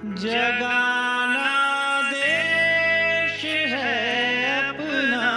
जगाना देश है अपना,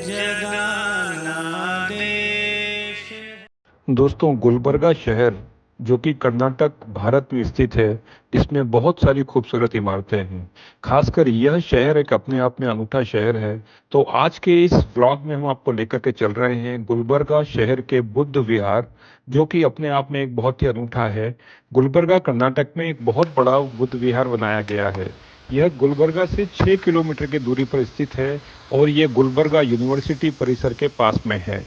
जगाना देश है। दोस्तों, गुलबर्गा शहर जो कि कर्नाटक भारत में स्थित है, इसमें बहुत सारी खूबसूरत इमारतें हैं। खासकर यह शहर एक अपने आप में अनूठा शहर है। तो आज के इस व्लॉग में हम आपको लेकर के चल रहे हैं गुलबर्गा शहर के बुद्ध विहार, जो कि अपने आप में एक बहुत ही अनूठा है। गुलबर्गा कर्नाटक में एक बहुत बड़ा बुद्ध विहार बनाया गया है। यह गुलबर्गा से 6 किलोमीटर की दूरी पर स्थित है और यह गुलबर्गा यूनिवर्सिटी परिसर के पास में है।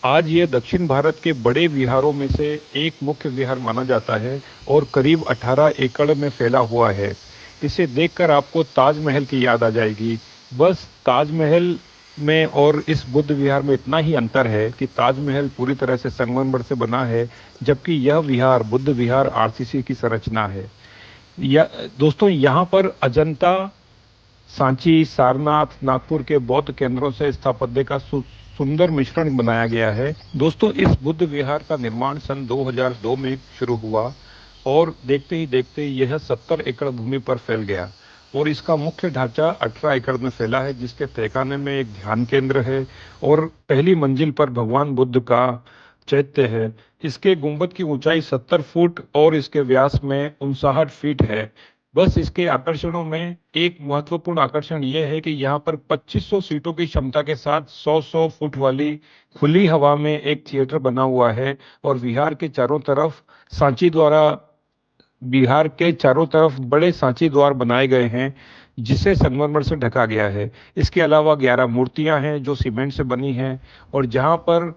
आज यह दक्षिण भारत के बड़े विहारों में से एक मुख्य विहार माना जाता है और करीब 18 एकड़ में फैला हुआ है। इसे देखकर आपको ताजमहल की याद आ जाएगी। बस ताजमहल में और इस बुद्ध विहार में इतना ही अंतर है कि ताजमहल पूरी तरह से संगमरमर से बना है, जबकि यह विहार बुद्ध विहार आरसीसी की संरचना है। या दोस्तों, यहाँ पर अजंता, सांची, सारनाथ, नागपुर के बौद्ध केंद्रों से स्थापत्य का सुंदर मिश्रण बनाया गया है। दोस्तों, इस बुद्ध विहार का निर्माण सन 2002 में शुरू हुआ और देखते ही देखते यह 70 एकड़ भूमि पर फैल गया और इसका मुख्य ढांचा 18 एकड़ में फैला है, जिसके तहखाने में एक ध्यान केंद्र है और पहली मंजिल पर भगवान बुद्ध का चैत्य है। इसके गुंबद की ऊंचाई 70 फुट और इसके व्यास में 59 फीट है। बस इसके आकर्षणों में एक महत्वपूर्ण आकर्षण यह है कि यहाँ पर 2500 सीटों की क्षमता के साथ 100 फुट वाली खुली हवा में एक थिएटर बना हुआ है और बिहार के चारों तरफ बड़े सांची द्वार बनाए गए हैं, जिसे संगमरमर से ढका गया है। इसके अलावा 11 मूर्तियां हैं जो सीमेंट से बनी हैं और जहां पर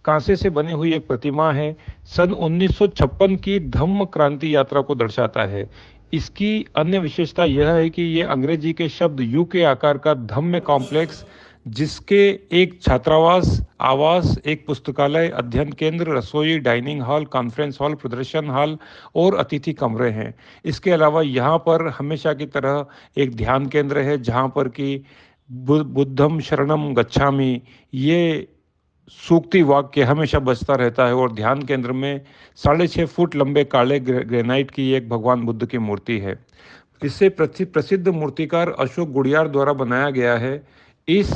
कांसे से बनी हुई एक प्रतिमा है, सन 1956 की धम्म क्रांति यात्रा को दर्शाता है। इसकी अन्य विशेषता यह है कि यह अंग्रेजी के शब्द यू के आकार का धम्म कॉम्प्लेक्स, जिसके एक छात्रावास, आवास, एक पुस्तकालय, अध्ययन केंद्र, रसोई, डाइनिंग हॉल, कॉन्फ्रेंस हॉल, प्रदर्शन हॉल और अतिथि कमरे हैं। इसके अलावा यहाँ पर हमेशा की तरह एक ध्यान केंद्र है, जहाँ पर कि बुद्धम शरणम गच्छामि ये सूक्ति वाक्य हमेशा बजता रहता है और ध्यान केंद्र में 6.5 फुट लंबे काले ग्रेनाइट की एक भगवान बुद्ध की मूर्ति है। इसे प्रसिद्ध मूर्तिकार अशोक गुड़ियार द्वारा बनाया गया है। इस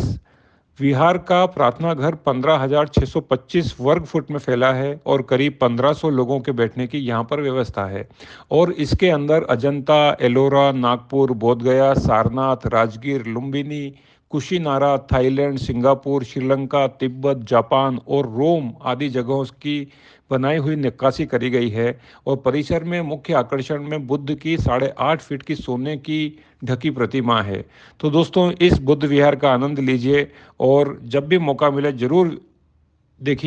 विहार का प्रार्थना घर 15,625 वर्ग फुट में फैला है और करीब 1500 लोगों के बैठने की यहाँ पर व्यवस्था है। और इसके अंदर Ajanta, Ellora, Nagpur, Bodhgaya, Sarnath, Rajgir, Lumbini, Kushinara, Thailand, Singapore, Sri Lanka, Tibet, Japan और रोम आदि जगहों की बनाई हुई नक्काशी करी गई है। और परिसर में मुख्य आकर्षण में बुद्ध की 8.5 फीट की सोने की ढकी प्रतिमा है। तो दोस्तों, इस बुद्ध विहार का आनंद लीजिए और जब भी मौका मिले जरूर देखिए।